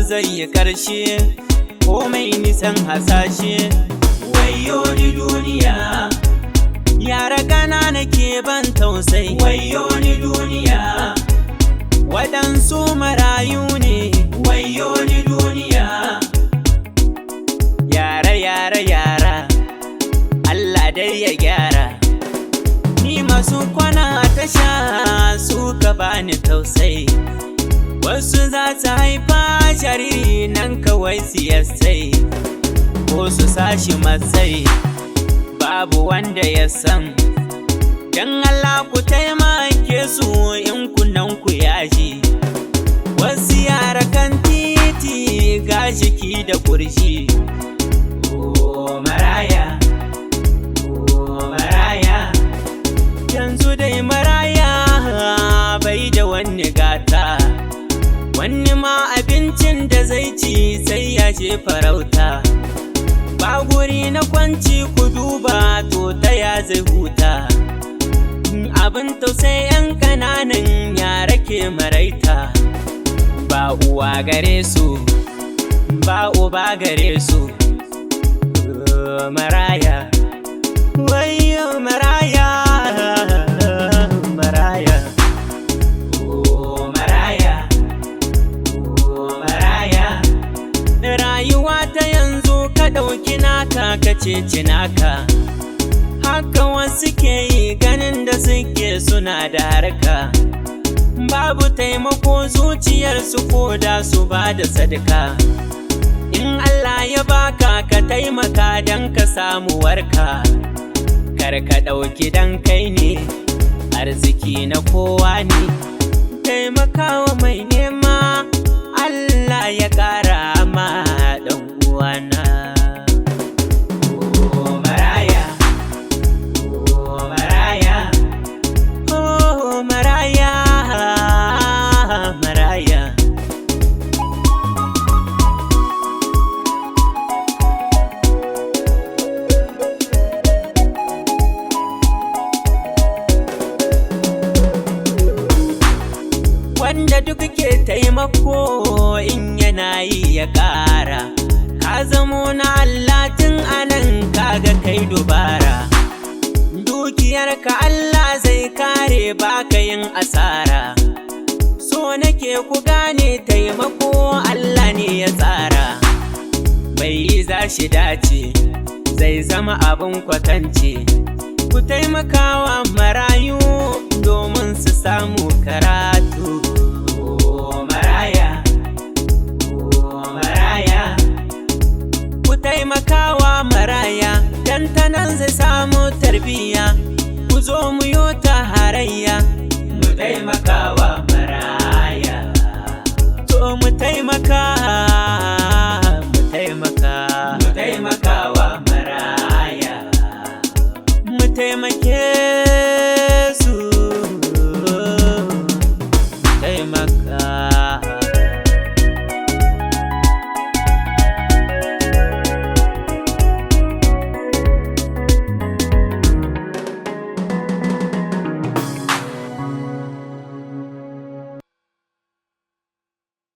su zai yi ƙarshe, komai nisan hasashe. Wayo ni duniya, yara ƙanana ke ban tausayi. Wayo ni duniya, waɗansu marayu ne. Wayo ni duniya, yara yara yara, Allah dai ya gyara. Ni masu kwana ta sha suka bani tausayi. Wasu za su haifa jariri nan kawai siyasai, ko su sashi matsayi, babu wanda ya san. Dan Allah ku taimake su in kunnan ku yaji. Wasu yara kan titi ga jiki da kurji. Oh maraya, oh maraya, yanzu dai maraya bai da wani gata. Wani ma abincin da zai ci sai ya je farauta. Ba guri na kwanci ku duba, to ta ya zai huta. Abin tausayi 'yan ƙananan yara ke maraita. Ba uwa gare su, ba uba gare su. Maraya, wayo maraya, maraya, oh maraya, oh maraya. Rayuwa ta yanzu ka ɗauki naka ka ceci naka. Haka wasu ke yi ganin da suke suna da harka. Babu taimako zuciyarsu ko da su ba da sadaka. In Allah ya baka ka taimaka don ka samu warka. Kar ka ɗauki dan kai ne, arziki na kowa ne. Taimakawa mai nema, Allah ya ƙara ma ɗan uwana. Oh maraya, oh maraya, oh maraya, maraya. Wanda duk ke taimako in yana yi ya ƙara. Ka zamo na Allah tun anan kaga kai dubara. Dukiyarka Allah zai kare baka yin asara. So nake ku gane taimako Allah ne ya tsara. Bai yi za shi dace, zai zama abin kwatance. Ku taimakawa marayu domin su samu karatu. Oh maraya, oh maraya, ku taimakawa maraya, dan tanan zai samu tarbiyya. Ku zo mu yo ta harayya, mu taimakawa maraya. To mu taimaka